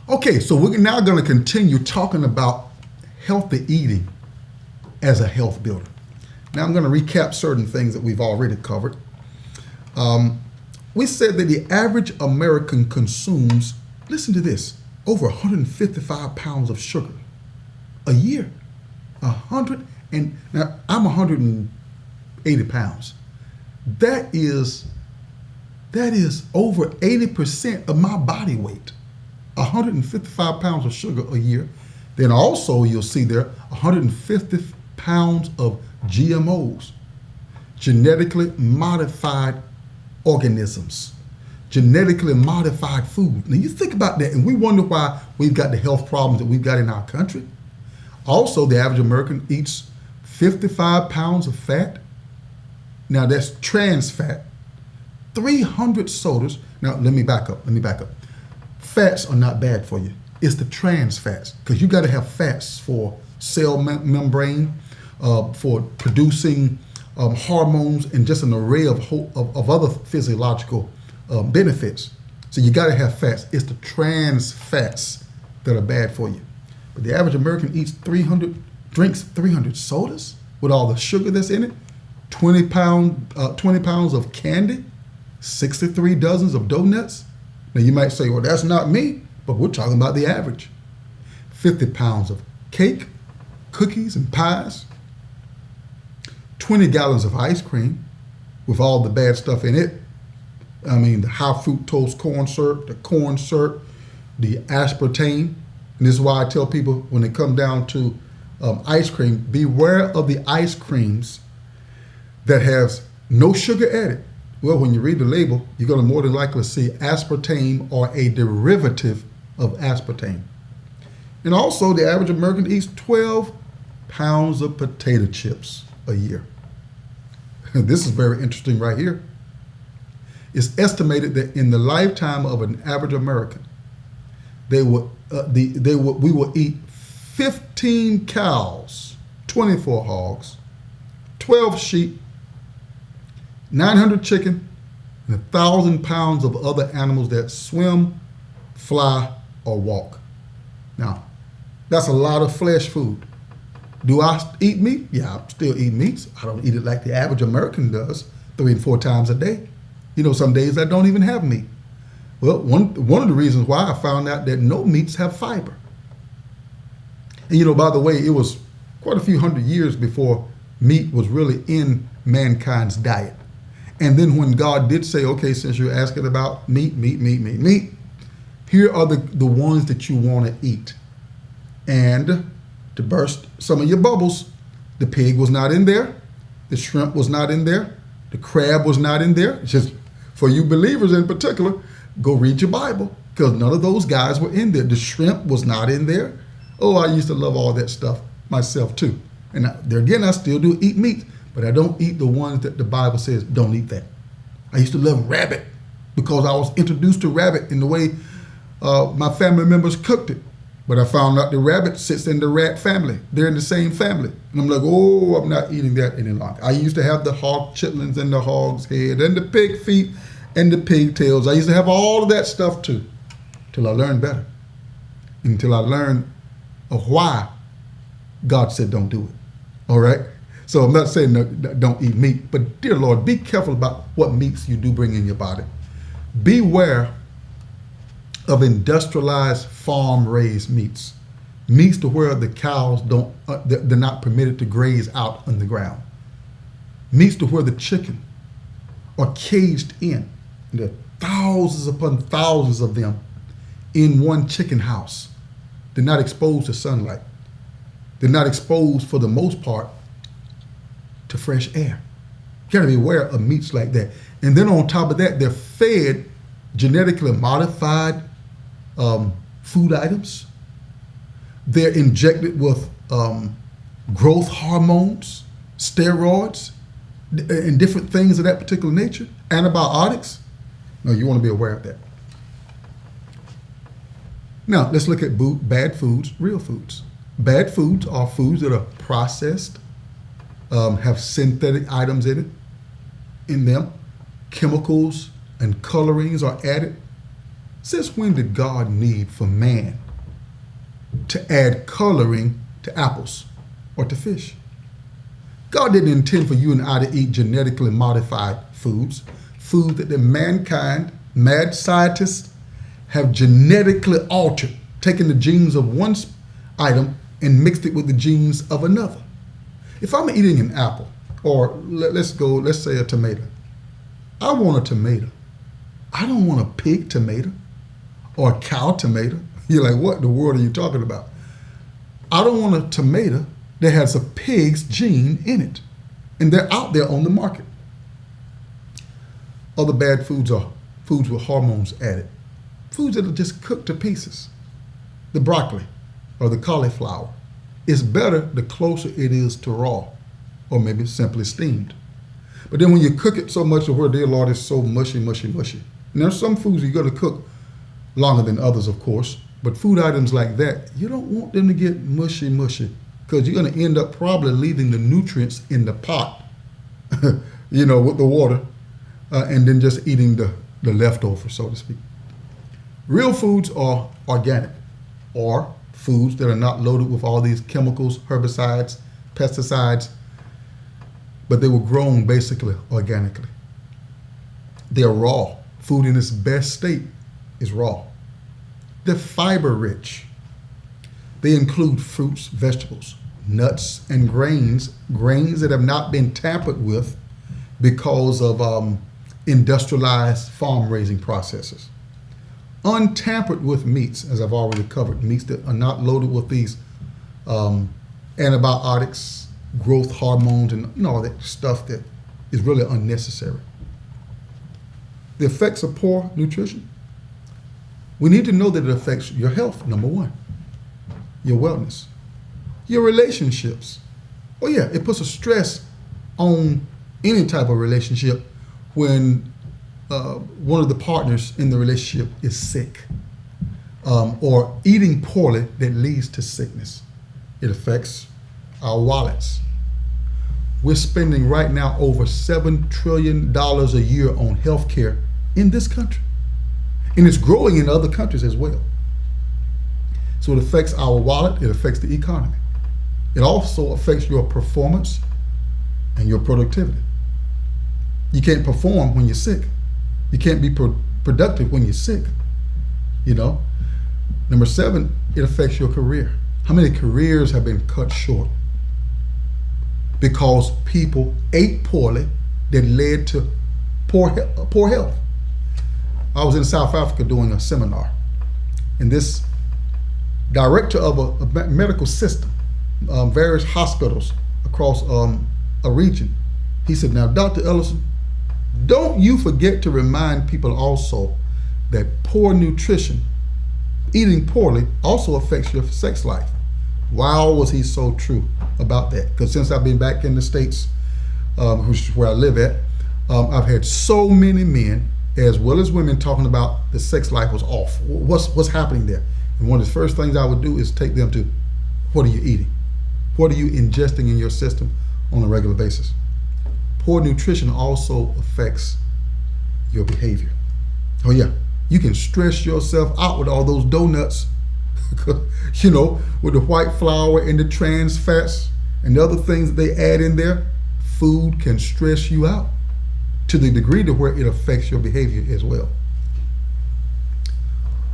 Okay, so we're now going to continue talking about healthy eating as a health builder. Now I'm going to recap certain things that we've already covered. We said that the average American consumes, listen to this, over 155 pounds of sugar a year. Now I'm 180 pounds. That is over 80% of my body weight. 155 pounds of sugar a year. Then also you'll see there 150 pounds of GMOs, genetically modified organisms, genetically modified food. Now you think about that and we wonder why we've got the health problems that we've got in our country. Also, the average American eats 55 pounds of fat. Now that's trans fat. 300 sodas. Now let me back up. Fats are not bad for you. It's the trans fats, because you got to have fats for cell membrane, for producing hormones, and just an array of other physiological benefits. So you got to have fats. It's the trans fats that are bad for you. But the average American drinks 300 sodas with all the sugar that's in it, 20 pounds of candy, 63 dozens of donuts. Now you might say, well, that's not me, but we're talking about the average. 50 pounds of cake, cookies, and pies, 20 gallons of ice cream with all the bad stuff in it. I mean, the high fructose corn syrup, the aspartame. And this is why I tell people when it comes down to ice cream, beware of the ice creams that has no sugar added. Well, when you read the label, you're going to more than likely see aspartame or a derivative of aspartame. And also, the average American eats 12 pounds of potato chips a year. This is very interesting right here. It's estimated that in the lifetime of an average American, we will eat 15 cows, 24 hogs, 12 sheep, 900 chicken, and 1,000 pounds of other animals that swim, fly, or walk. Now, that's a lot of flesh food. Do I eat meat? Yeah, I still eat meats. I don't eat it like the average American does, 3 and 4 times a day. You know, some days I don't even have meat. Well, one of the reasons why I found out that no meats have fiber. And you know, by the way, it was quite a few hundred years before meat was really in mankind's diet. And then when God did say, okay, since you're asking about meat, here are the ones that you want to eat. And to burst some of your bubbles, the pig was not in there, the shrimp was not in there, the crab was not in there. It's just for you believers in particular, go read your Bible, because none of those guys were in there. The shrimp was not in there. Oh, I used to love all that stuff myself too. And there again, I still do eat meat, but I don't eat the ones that the Bible says don't eat that. I used to love rabbit because I was introduced to rabbit in the way my family members cooked it. But I found out the rabbit sits in the rat family. They're in the same family. And I'm like, oh, I'm not eating that any longer. I used to have the hog chitlins and the hog's head and the pig feet and the pigtails. I used to have all of that stuff too, till I learned better. Until I learned of why God said don't do it. All right? So I'm not saying no, don't eat meat, but dear Lord, be careful about what meats you do bring in your body. Beware of industrialized farm-raised meats. Meats to where the cows they're not permitted to graze out on the ground. Meats to where the chicken are caged in. There are thousands upon thousands of them in one chicken house. They're not exposed to sunlight. They're not exposed, for the most part, to fresh air. You gotta be aware of meats like that. And then on top of that, they're fed genetically modified food items. They're injected with growth hormones, steroids, and different things of that particular nature, antibiotics. No, you want to be aware of that. Now, let's look at bad foods, real foods. Bad foods are foods that are processed, have synthetic items in them, chemicals and colorings are added, Since when did God need for man to add coloring to apples or to fish? God didn't intend for you and I to eat genetically modified foods, food that the mankind, mad scientists, have genetically altered, taking the genes of one item and mixed it with the genes of another. If I'm eating an apple, or let's say a tomato, I want a tomato. I don't want a pig tomato or a cow tomato. You're like, what in the world are you talking about? I don't want a tomato that has a pig's gene in it. And they're out there on the market. Other bad foods are foods with hormones added. Foods that are just cooked to pieces. The broccoli or the cauliflower is better the closer it is to raw, or maybe simply steamed. But then when you cook it so much to where, dear Lord, it's so mushy. And there's some foods you're going to cook longer than others, of course. But food items like that, you don't want them to get mushy, because you're going to end up probably leaving the nutrients in the pot, with the water, and then just eating the leftovers, so to speak. Real foods are organic, or foods that are not loaded with all these chemicals, herbicides, pesticides, but they were grown basically organically. They're raw. Food in its best state is raw. They're fiber rich. They include fruits, vegetables, nuts, and grains that have not been tampered with because of industrialized farm raising processes. Untampered with meats, as I've already covered, meats that are not loaded with these antibiotics, growth hormones, and all that stuff that is really unnecessary. The effects of poor nutrition. We need to know that it affects your health, number one, your wellness, your relationships. Oh yeah, it puts a stress on any type of relationship when one of the partners in the relationship is sick, or eating poorly that leads to sickness. It affects our wallets. We're spending right now over $7 trillion a year on healthcare in this country. And it's growing in other countries as well. So it affects our wallet, it affects the economy. It also affects your performance and your productivity. You can't perform when you're sick. You can't be productive when you're sick. Number 7, it affects your career. How many careers have been cut short because people ate poorly that led to poor health? I was in South Africa doing a seminar, and this director of a medical system, various hospitals across a region, he said, now, Dr. Ellison, don't you forget to remind people also that poor nutrition, eating poorly, also affects your sex life. Wow, was he so true about that? Because since I've been back in the States, which is where I live at, I've had so many men as well as women talking about the sex life was off. What's happening there? And one of the first things I would do is take them to, what are you eating? What are you ingesting in your system on a regular basis? Poor nutrition also affects your behavior. Oh yeah, you can stress yourself out with all those donuts, with the white flour and the trans fats and the other things that they add in there. Food can stress you out to the degree to where it affects your behavior as well.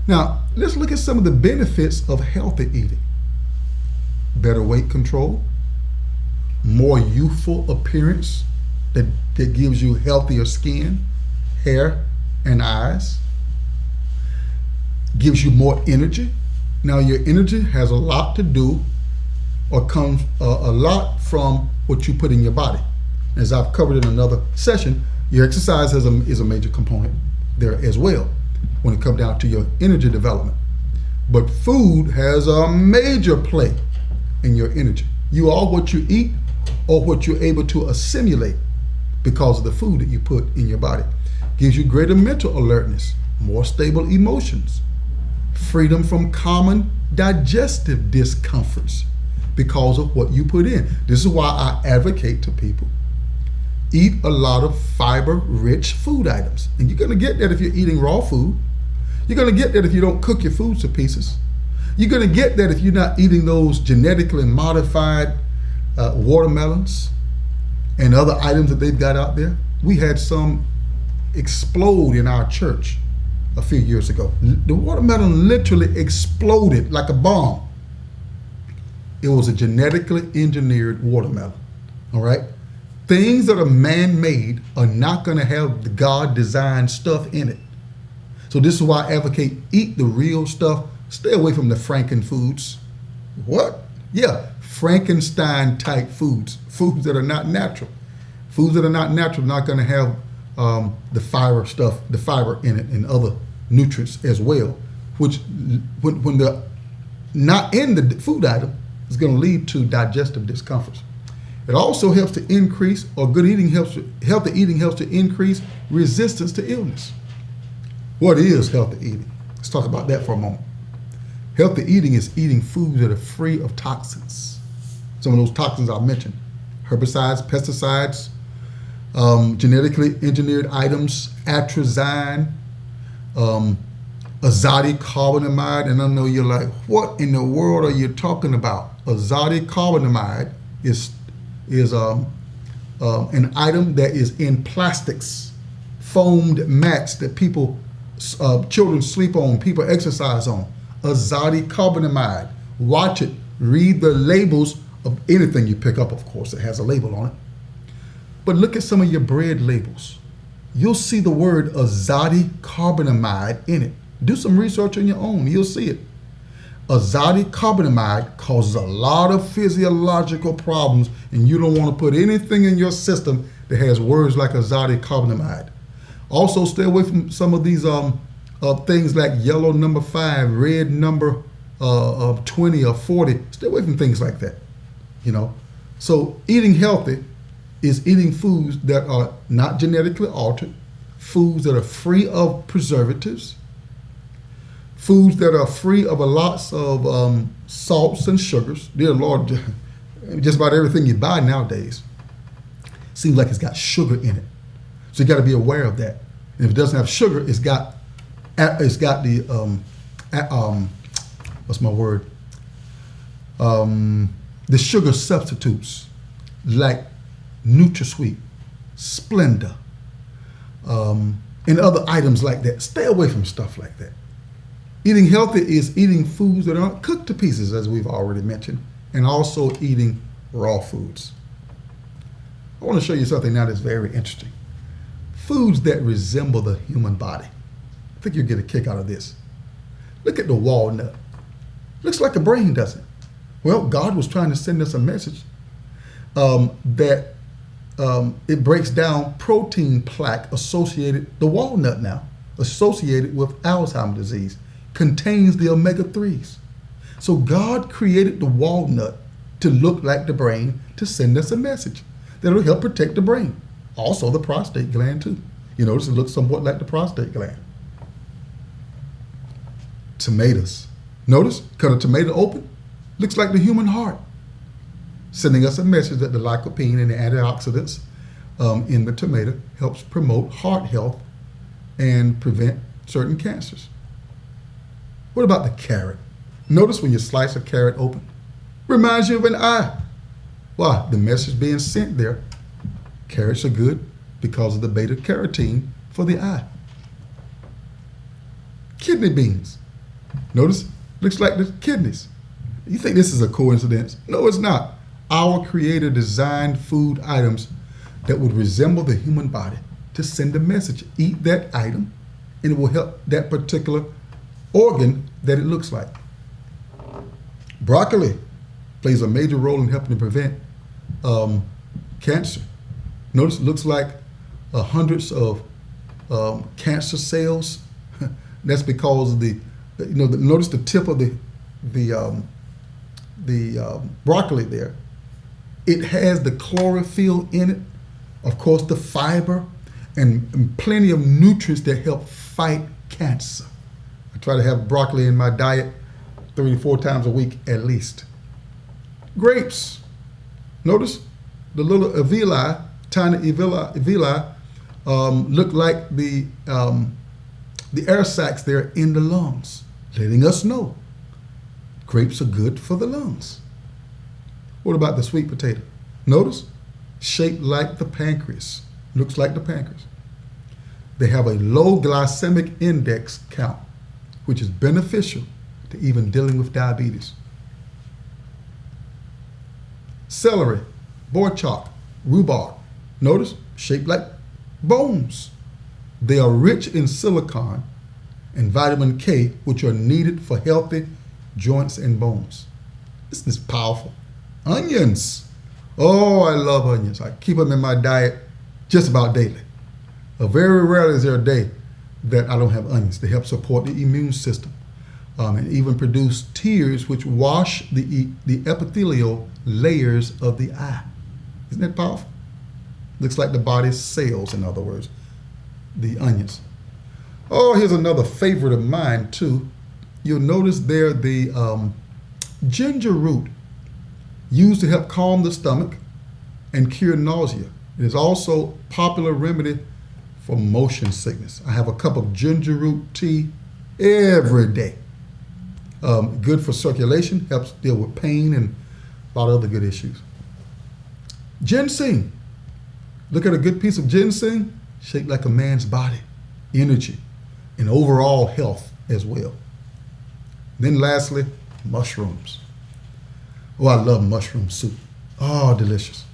Now, let's look at some of the benefits of healthy eating. Better weight control, more youthful appearance that gives you healthier skin, hair, and eyes, gives you more energy. Now, your energy has a lot to do or comes a lot from what you put in your body. As I've covered in another session, your exercise is a major component there as well when it comes down to your energy development. But food has a major play in your energy. You are what you eat or what you're able to assimilate because of the food that you put in your body. Gives you greater mental alertness, more stable emotions, freedom from common digestive discomforts because of what you put in. This is why I advocate to people, eat a lot of fiber-rich food items. And you're going to get that if you're eating raw food. You're going to get that if you don't cook your foods to pieces. You're going to get that if you're not eating those genetically modified watermelons and other items that they've got out there. We had some explode in our church a few years ago. The watermelon literally exploded like a bomb. It was a genetically engineered watermelon. All right? Things that are man-made are not going to have the God-designed stuff in it. So this is why I advocate eat the real stuff. Stay away from the Franken foods. What? Yeah, Frankenstein-type foods. Foods that are not natural. Foods that are not natural are not going to have the fiber stuff, the fiber in it, and other nutrients as well, which when they're not in the food item is going to lead to digestive discomforts. It also helps to increase, or good eating helps, healthy eating helps to increase resistance to illness. What is healthy eating? Let's talk about that for a moment. Healthy eating is eating foods that are free of toxins. Some of those toxins I mentioned: herbicides, pesticides, genetically engineered items, atrazine, azotic carbonamide. And I know you're like, what in the world are you talking about? Azotic carbonamide is an item that is in plastics, foamed mats that children sleep on, people exercise on. Azotic carbonamide. Watch it. Read the labels of anything you pick up, of course, it has a label on it. But look at some of your bread labels. You'll see the word azotic carbonamide in it. Do some research on your own. You'll see it. Azotic carbonamide causes a lot of physiological problems, and you don't want to put anything in your system that has words like azotic carbonamide. Also, stay away from some of these things like yellow number 5, red number 20 or 40. Stay away from things like that. So eating healthy is eating foods that are not genetically altered, foods that are free of preservatives, foods that are free of a lots of salts and sugars. Dear Lord, just about everything you buy nowadays seems like it's got sugar in it. So you got to be aware of that. And if it doesn't have sugar, it's got the what's my word? The sugar substitutes like NutraSweet, Splenda, and other items like that. Stay away from stuff like that. Eating healthy is eating foods that aren't cooked to pieces, as we've already mentioned, and also eating raw foods. I want to show you something now that's very interesting. Foods that resemble the human body. I think you'll get a kick out of this. Look at the walnut. Looks like a brain, doesn't it? Well, God was trying to send us a message that it breaks down protein plaque associated, the walnut now, associated with Alzheimer's disease, contains the omega-3s. So God created the walnut to look like the brain to send us a message that will help protect the brain. Also the prostate gland too. You notice it looks somewhat like the prostate gland. Tomatoes. Notice, cut a tomato open, looks like the human heart, sending us a message that the lycopene and the antioxidants in the tomato helps promote heart health and prevent certain cancers. What about the carrot? Notice when you slice a carrot open, reminds you of an eye. Why? The message being sent there. Carrots are good because of the beta carotene for the eye. Kidney beans. Notice, looks like the kidneys. You think this is a coincidence? No, it's not. Our Creator designed food items that would resemble the human body to send a message. Eat that item, and it will help that particular organ that it looks like. Broccoli plays a major role in helping to prevent cancer. Notice it looks like hundreds of cancer cells. That's because of notice the tip of the broccoli there. It has the chlorophyll in it, of course the fiber, and plenty of nutrients that help fight cancer. I try to have broccoli in my diet 3 to 4 times a week at least. Grapes. Notice the little tiny alveoli look like the the air sacs there in the lungs, letting us know grapes are good for the lungs. What about the sweet potato? Notice, shaped like the pancreas, looks like the pancreas. They have a low glycemic index count, which is beneficial to even dealing with diabetes. Celery, bourchak, rhubarb, notice, shaped like bones. They are rich in silicon and vitamin K, which are needed for healthy joints and bones. This is powerful. Onions. Oh, I love onions. I keep them in my diet just about daily. Very rarely is there a day that I don't have onions. They help support the immune system and even produce tears which wash the epithelial layers of the eye. Isn't that powerful? Looks like the body's cells, in other words, the onions. Oh, here's another favorite of mine too. You'll notice there the ginger root, used to help calm the stomach and cure nausea. It is also a popular remedy for motion sickness. I have a cup of ginger root tea every day. Good for circulation, helps deal with pain and a lot of other good issues. Ginseng. Look at a good piece of ginseng, shaped like a man's body, energy, and overall health as well. Then lastly, mushrooms. Oh, I love mushroom soup. Oh, delicious.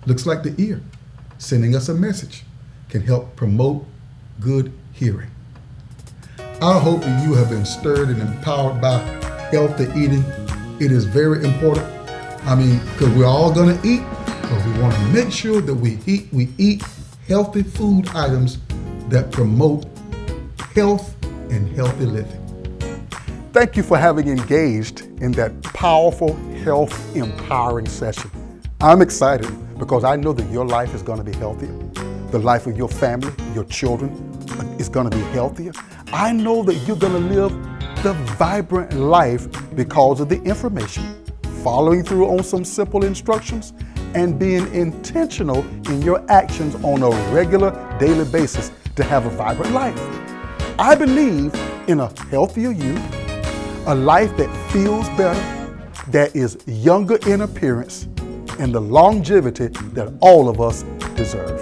Looks like the ear, sending us a message, can help promote good hearing. I hope that you have been stirred and empowered by healthy eating. It is very important. Because we're all gonna eat, but we want to make sure that we eat healthy food items that promote health and healthy living. Thank you for having engaged in that powerful, health empowering session. I'm excited because I know that your life is going to be healthier. The life of your family, your children is going to be healthier. I know that you're going to live the vibrant life because of the information, following through on some simple instructions, and being intentional in your actions on a regular daily basis to have a vibrant life. I believe in a healthier you, a life that feels better, that is younger in appearance, and the longevity that all of us deserve.